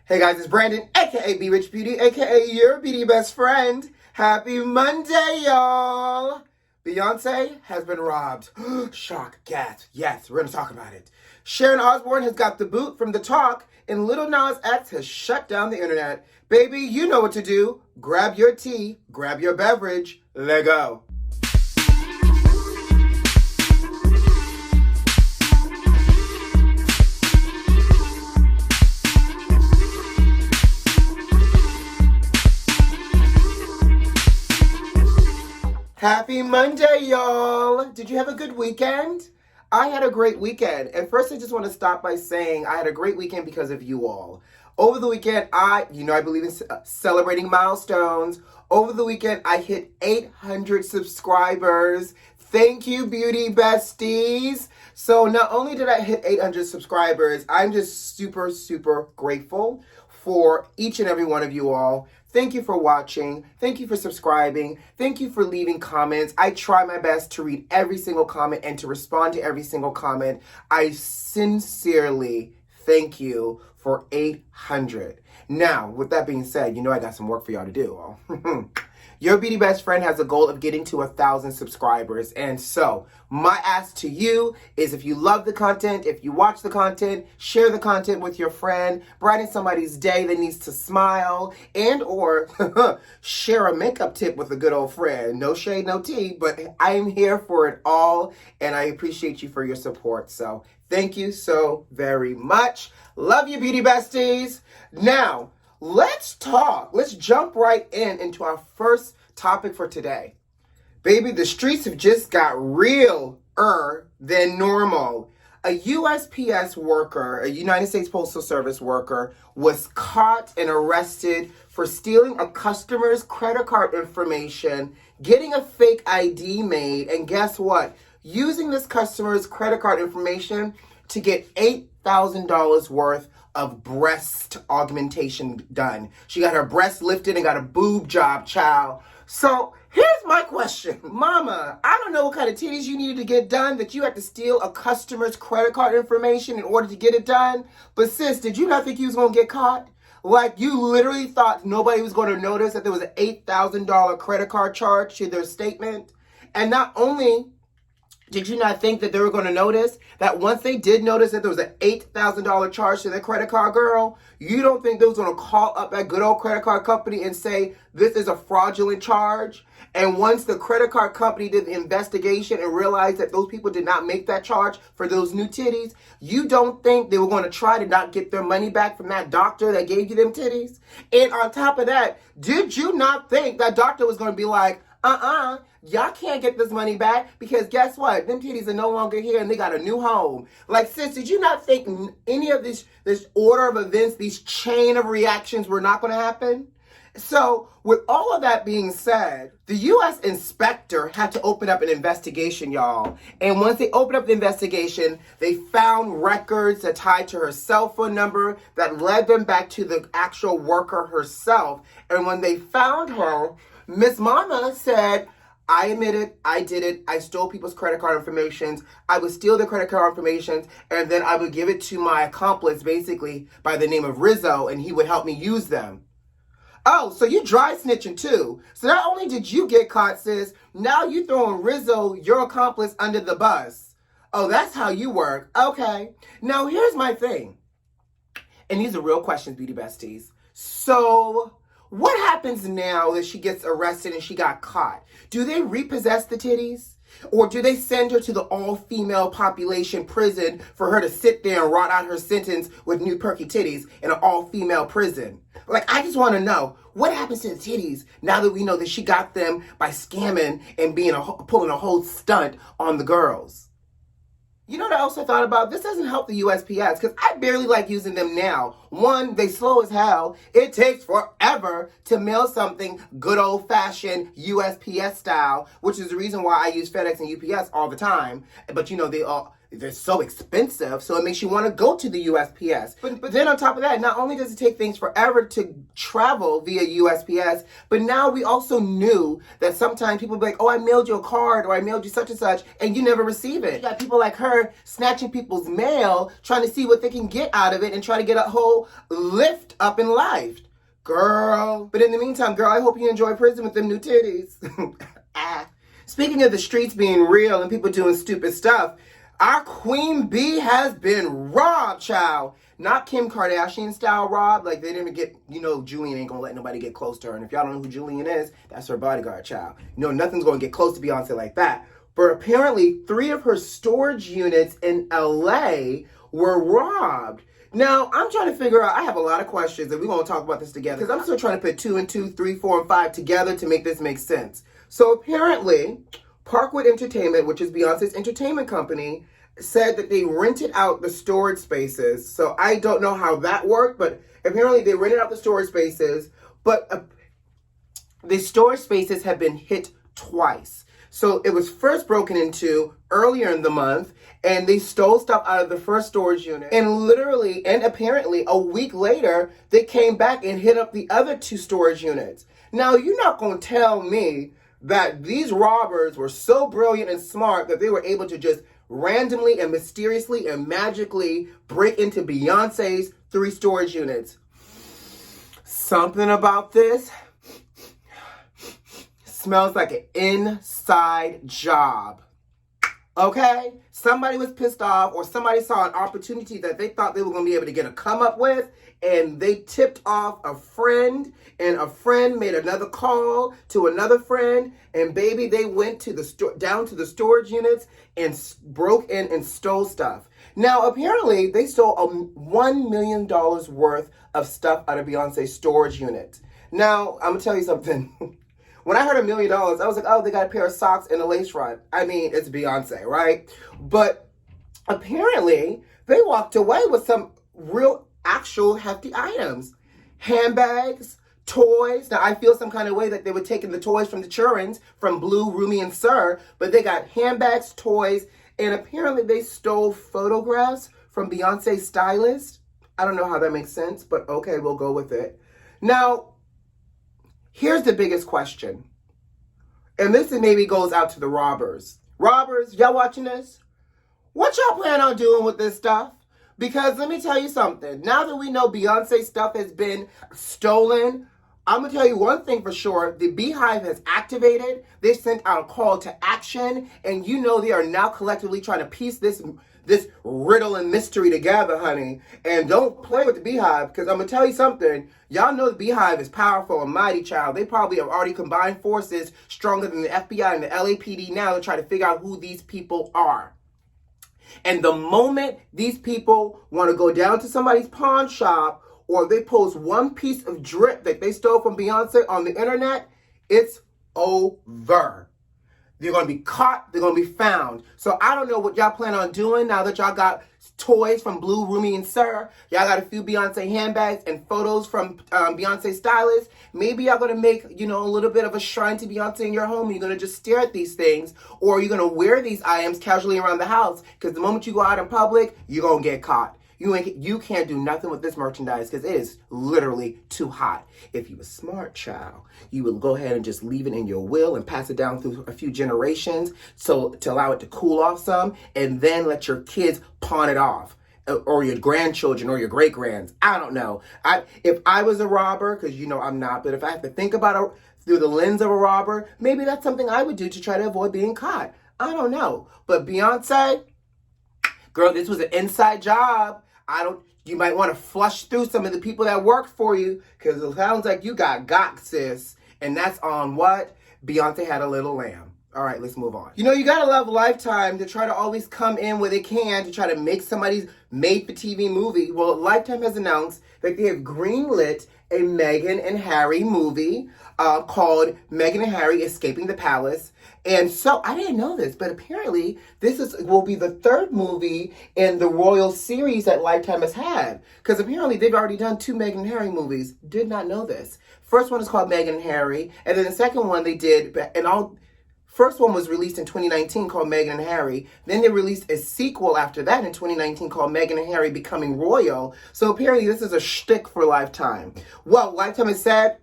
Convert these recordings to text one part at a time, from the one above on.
Hey guys, it's Brandon, aka B.Rich Beauty, aka your beauty best friend. Happy Monday, y'all! Beyonce has been robbed. Shock, gasp, yes, we're gonna talk about it. Sharon Osbourne has got the boot from the talk, and Lil Nas X has shut down the internet. Baby, you know what to do. Grab your tea, grab your beverage, let go. Happy Monday, y'all! Did you have a good weekend? I had a great weekend. And first, I just want to stop by saying I had a great weekend because of you all. Over the weekend, I believe in celebrating milestones. Over the weekend, I hit 800 subscribers. Thank you, beauty besties. So not only did I hit 800 subscribers, I'm just super, super grateful for each and every one of you all. Thank you for watching. Thank you for subscribing. Thank you for leaving comments. I try my best to read every single comment and to respond to every single comment. I sincerely thank you for 800. Now, with that being said, I got some work for y'all to do. Your beauty best friend has a goal of getting to 1,000 subscribers. And so my ask to you is, if you love the content, if you watch the content, share the content with your friend, brighten somebody's day that needs to smile, and or share a makeup tip with a good old friend. No shade, no tea, but I'm here for it all. And I appreciate you for your support. So thank you so very much. Love you, beauty besties. Now, let's talk. Let's jump right into our first topic for today. Baby, the streets have just got realer than normal. A USPS worker, a United States Postal Service worker, was caught and arrested for stealing a customer's credit card information, getting a fake ID made, and guess what? Using this customer's credit card information to get $8,000 worth of breast augmentation done. She got her breast lifted and got a boob job, child. So here's my question. Mama, I don't know what kind of titties you needed to get done that you had to steal a customer's credit card information in order to get it done. But sis, did you not think you was going to get caught? Like, you literally thought nobody was going to notice that there was an $8,000 credit card charge to their statement? And not only did you not think that they were going to notice that once they did notice that there was an $8,000 charge to their credit card, girl, you don't think they was going to call up that good old credit card company and say, this is a fraudulent charge? And once the credit card company did the investigation and realized that those people did not make that charge for those new titties, you don't think they were going to try to not get their money back from that doctor that gave you them titties? And on top of that, did you not think that doctor was going to be like, y'all can't get this money back because guess what? Them titties are no longer here and they got a new home. Like, sis, did you not think any of this order of events, these chain of reactions were not going to happen? So with all of that being said, the U.S. inspector had to open up an investigation, y'all. And once they opened up the investigation, they found records that tied to her cell phone number that led them back to the actual worker herself. And when they found her, Miss Mama said, I admit it, I did it, I stole people's credit card information, I would steal their credit card information, and then I would give it to my accomplice, basically, by the name of Rizzo, and he would help me use them. Oh, so you dry snitching too. So not only did you get caught, sis, now you throwing Rizzo, your accomplice, under the bus. Oh, that's how you work. Okay. Now, here's my thing. And these are real questions, beauty besties. So what happens now that she gets arrested and she got caught? Do they repossess the titties? Or do they send her to the all-female population prison for her to sit there and rot out her sentence with new perky titties in an all-female prison? Like, I just want to know, what happens to the titties now that we know that she got them by scamming and pulling a whole stunt on the girls? You know what I also thought about? This doesn't help the USPS because I barely like using them now. One, they slow as hell. It takes forever to mail something good old-fashioned USPS style, which is the reason why I use FedEx and UPS all the time. But they're so expensive, so it makes you want to go to the USPS. But then on top of that, not only does it take things forever to travel via USPS, but now we also knew that sometimes people be like, oh, I mailed you a card, or I mailed you such and such, and you never receive it. You got people like her snatching people's mail, trying to see what they can get out of it, and trying to get a whole lift up in life. Girl. But in the meantime, girl, I hope you enjoy prison with them new titties. Speaking of the streets being real and people doing stupid stuff, our Queen Bee has been robbed, child. Not Kim Kardashian style robbed. Like, they didn't even get, Julian ain't gonna let nobody get close to her. And if y'all don't know who Julian is, that's her bodyguard, child. Nothing's gonna get close to Beyonce like that. But apparently, 3 of her storage units in LA were robbed. Now, I'm trying to figure out, I have a lot of questions, and we're going to talk about this together, because I'm still trying to put 2 and 2, 3, 4, and 5 together to make this make sense. So apparently, Parkwood Entertainment, which is Beyonce's entertainment company, said that they rented out the storage spaces. So I don't know how that worked, but apparently they rented out the storage spaces, but the storage spaces have been hit twice. So it was first broken into earlier in the month, and they stole stuff out of the first storage unit. And literally, and apparently, a week later, they came back and hit up the other 2 storage units. Now, you're not going to tell me that these robbers were so brilliant and smart that they were able to just randomly and mysteriously and magically break into Beyonce's 3 storage units. Something about this smells like an inside job. Okay? Somebody was pissed off, or somebody saw an opportunity that they thought they were going to be able to get a come up with, and they tipped off a friend, and a friend made another call to another friend, and baby, they went to the down to the storage units and broke in and stole stuff. Now, apparently, they stole $1 million worth of stuff out of Beyonce's storage unit. Now, I'm going to tell you something. When I heard $1 million, I was like, oh, they got a pair of socks and a lace front. I mean, it's Beyonce, right? But apparently, they walked away with some real, actual hefty items. Handbags, toys. Now, I feel some kind of way that they were taking the toys from the children's, from Blue, Rumi, and Sir, but they got handbags, toys, and apparently they stole photographs from Beyonce's stylist. I don't know how that makes sense, but okay, we'll go with it. Now, here's the biggest question. And this maybe goes out to the robbers. Robbers, y'all watching this? What y'all plan on doing with this stuff? Because let me tell you something. Now that we know Beyonce stuff has been stolen, I'm going to tell you one thing for sure. The Beehive has activated. They sent out a call to action. And they are now collectively trying to piece this riddle and mystery together, honey. And don't play with the Beehive, because I'm going to tell you something. Y'all know the Beehive is powerful and mighty, child. They probably have already combined forces stronger than the FBI and the LAPD now to try to figure out who these people are. And the moment these people want to go down to somebody's pawn shop, or they post one piece of drip that they stole from Beyonce on the internet, it's over. They're going to be caught. They're going to be found. So I don't know what y'all plan on doing now that y'all got toys from Blue, Rumi, and Sir. Y'all got a few Beyonce handbags and photos from Beyonce stylists. Maybe y'all going to make, a little bit of a shrine to Beyonce in your home. You're going to just stare at these things. Or you're going to wear these items casually around the house. Because the moment you go out in public, you're going to get caught. You can't do nothing with this merchandise because it is literally too hot. If you were smart, child, you would go ahead and just leave it in your will and pass it down through a few generations so to allow it to cool off some, and then let your kids pawn it off, or your grandchildren or your great-grands. I don't know. If I was a robber, because I'm not, but if I have to think about it through the lens of a robber, maybe that's something I would do to try to avoid being caught. I don't know. But Beyonce, girl, this was an inside job. You might want to flush through some of the people that work for you, because it sounds like you got sis. And that's on what? Beyonce Had a Little Lamb. All right, let's move on. You gotta love Lifetime to try to always come in where they can to try to make somebody's made-for-TV movie. Well, Lifetime has announced that they have greenlit a Meghan and Harry movie called Meghan and Harry Escaping the Palace. And so, I didn't know this, but apparently this will be the 3rd movie in the royal series that Lifetime has had. Because apparently they've already done 2 Meghan and Harry movies. Did not know this. First one is called Meghan and Harry, and then the second one they did, first one was released in 2019 called Meghan and Harry. Then they released a sequel after that in 2019 called Meghan and Harry Becoming Royal. So apparently this is a shtick for Lifetime. Well, Lifetime has said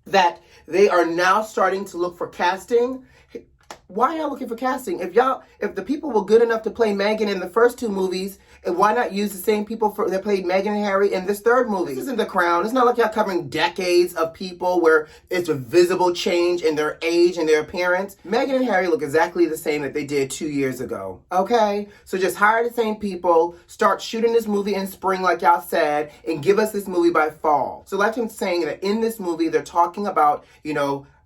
that they are now starting to look for casting. Why are y'all looking for casting? If the people were good enough to play Meghan in the first 2 movies, And why not use the same people that played Meghan and Harry in this third movie? This isn't The Crown. It's not like y'all covering decades of people where it's a visible change in their age and their appearance. Meghan and Harry look exactly the same that they did 2 years ago. Okay? So just hire the same people, start shooting this movie in spring like y'all said, and give us this movie by fall. So like I'm saying that in this movie, they're talking about,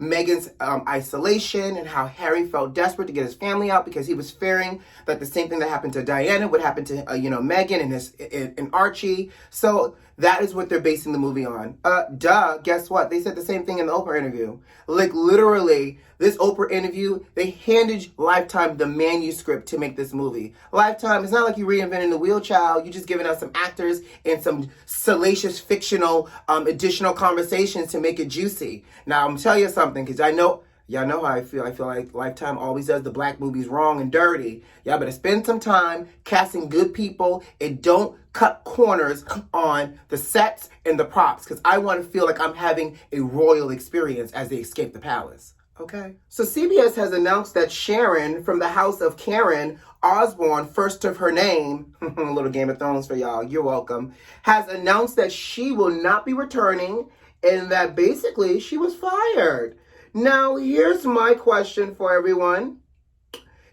Meghan's isolation and how Harry felt desperate to get his family out because he was fearing that the same thing that happened to Diana would happen to, Meghan and Archie. So that is what they're basing the movie on. Guess what? They said the same thing in the Oprah interview. Like, literally, this Oprah interview, they handed Lifetime the manuscript to make this movie. Lifetime, it's not like you reinventing the wheel, child. You're just giving us some actors and some salacious, fictional, additional conversations to make it juicy. Now, I'm going to tell you something, because y'all know how I feel. I feel like Lifetime always does the black movies wrong and dirty. Y'all better spend some time casting good people and don't cut corners on the sets and the props, because I want to feel like I'm having a royal experience as they escape the palace. Okay? So CBS has announced that Sharon from the house of Karen Osbourne, first of her name, a little Game of Thrones for y'all, you're welcome, has announced that she will not be returning and that basically she was fired. Now, here's my question for everyone,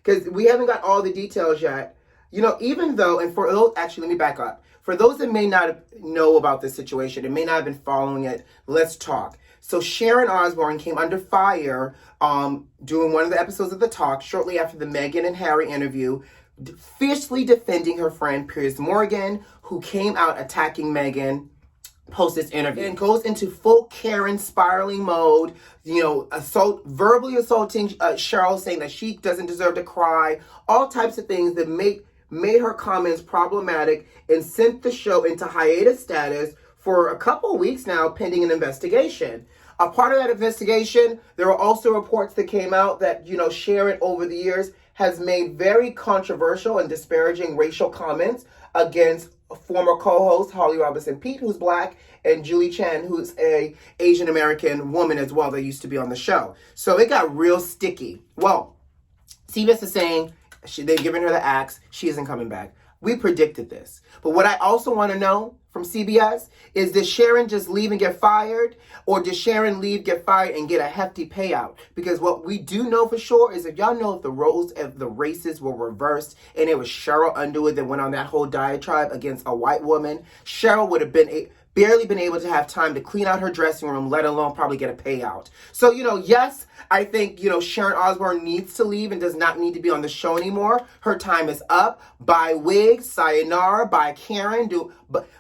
because we haven't got all the details yet. Even though, and for those, actually, let me back up. For those that may not know about this situation and may not have been following it, let's talk. So Sharon Osbourne came under fire doing one of the episodes of The Talk shortly after the Meghan and Harry interview, fiercely defending her friend Piers Morgan, who came out attacking Meghan post this interview and goes into full Karen spiraling mode, verbally assaulting Cheryl, saying that she doesn't deserve to cry, all types of things that made her comments problematic and sent the show into hiatus status for a couple of weeks now, pending an investigation. A part of that investigation, there were also reports that came out that, Sharon over the years has made very controversial and disparaging racial comments against former co-host Holly Robinson Pete, who's black, and Julie Chen, who's a Asian American woman as well that used to be on the show. So it got real sticky. Well, CBS is saying they've given her the axe. She isn't coming back. We predicted this. But what I also want to know from CBS is, did Sharon just leave and get fired? Or did Sharon leave, get fired, and get a hefty payout? Because what we do know for sure is, if y'all know if the roles of the races were reversed and it was Cheryl Underwood that went on that whole diatribe against a white woman, Cheryl would have barely been able to have time to clean out her dressing room, let alone probably get a payout. So, yes, I think, Sharon Osbourne needs to leave and does not need to be on the show anymore. Her time is up. Buy wigs, sayonara, buy Karen,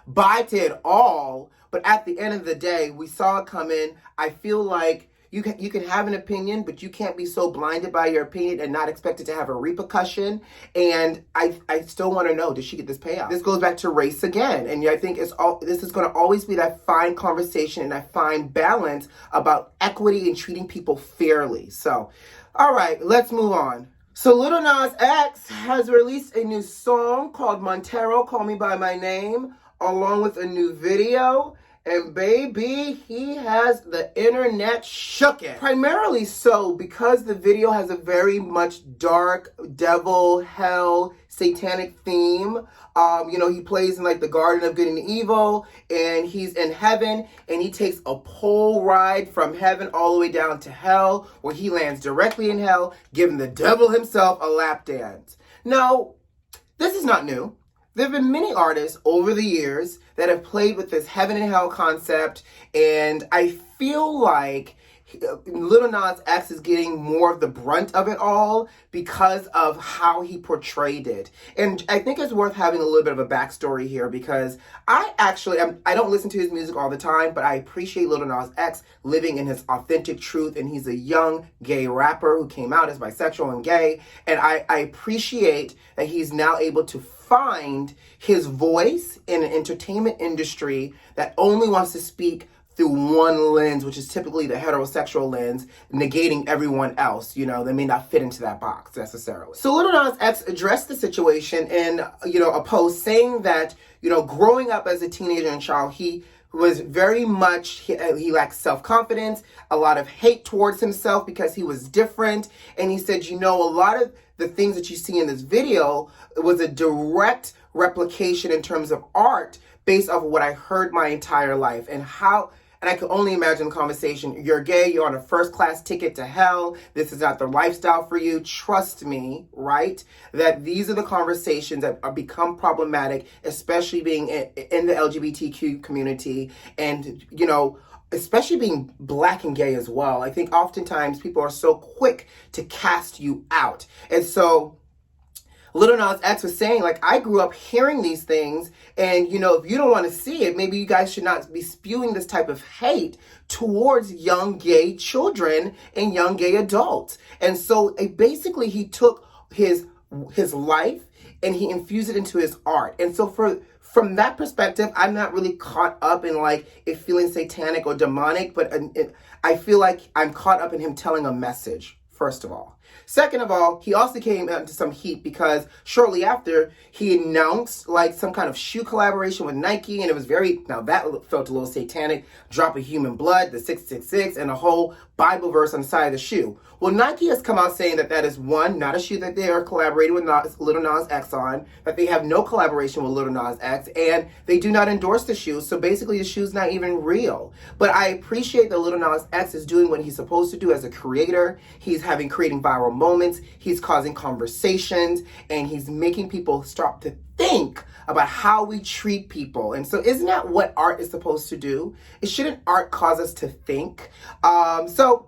buy to it all. But at the end of the day, we saw it come in. I feel like you can have an opinion, but you can't be so blinded by your opinion and not expect it to have a repercussion. And I still want to know, did she get this payout? This goes back to race again. And I think this is going to always be that fine conversation and that fine balance about equity and treating people fairly. So, all right, let's move on. So Lil Nas X has released a new song called Montero, Call Me By My Name, along with a new video. And baby, he has the internet shooken. Primarily so because the video has a very much dark, devil, hell, satanic theme. He plays in like the Garden of Good and Evil, and he's in heaven, and he takes a pole ride from heaven all the way down to hell, where he lands directly in hell, giving the devil himself a lap dance. Now, this is not new. There have been many artists over the years that have played with this heaven and hell concept, and I feel like Lil Nas X is getting more of the brunt of it all because of how he portrayed it. And I think it's worth having a little bit of a backstory here, because I don't listen to his music all the time, but I appreciate Lil Nas X living in his authentic truth, and he's a young gay rapper who came out as bisexual and gay, and I appreciate that he's now able to find his voice in an entertainment industry that only wants to speak through one lens, which is typically the heterosexual lens, negating everyone else. They may not fit into that box necessarily. So Lil Nas X addressed the situation in, a post saying that, growing up as a teenager and child, he was very much, he lacked self-confidence, a lot of hate towards himself because he was different. And he said, a lot of the things that you see in this video was a direct replication in terms of art based off of what I heard my entire life and how. And I can only imagine the conversation. You're gay, you're on a first-class ticket to hell. This is not the lifestyle for you. Trust me, right? That these are the conversations that are become problematic, especially being in the LGBTQ community and, you know, especially being Black and gay as well. I think oftentimes people are so quick to cast you out. And so Lil Nas X was saying, like, I grew up hearing these things, and, you know, if you don't want to see it, maybe you guys should not be spewing this type of hate towards young gay children and young gay adults. And so basically he took his life and he infused it into his art. And so from that perspective, I'm not really caught up in like it feeling satanic or demonic, but I feel like I'm caught up in him telling a message, first of all. Second of all, he also came into some heat because shortly after he announced like some kind of shoe collaboration with Nike, and it was now that felt a little satanic, drop of human blood, the 666, and a whole Bible verse on the side of the shoe. Well, Nike has come out saying that is one, not a shoe that they are collaborating with Lil Nas X on, that they have no collaboration with Lil Nas X, and they do not endorse the shoe, so basically the shoe's not even real. But I appreciate that Lil Nas X is doing what he's supposed to do as a creator. He's creating viral moments, he's causing conversations, and he's making people start to think about how we treat people. And so isn't that what art is supposed to do? Shouldn't art cause us to think? So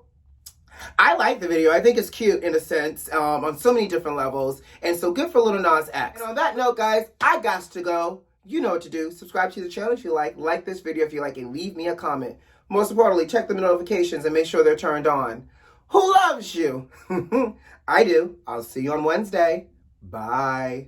I like the video. I think it's cute in a sense, on so many different levels. And so good for Lil Nas X. And on that note, guys, I got to go. You know what to do. Subscribe to the channel if you like this video if you like, and leave me a comment. Most importantly, check the notifications and make sure they're turned on. Who loves you? I do. I'll see you on Wednesday. Bye.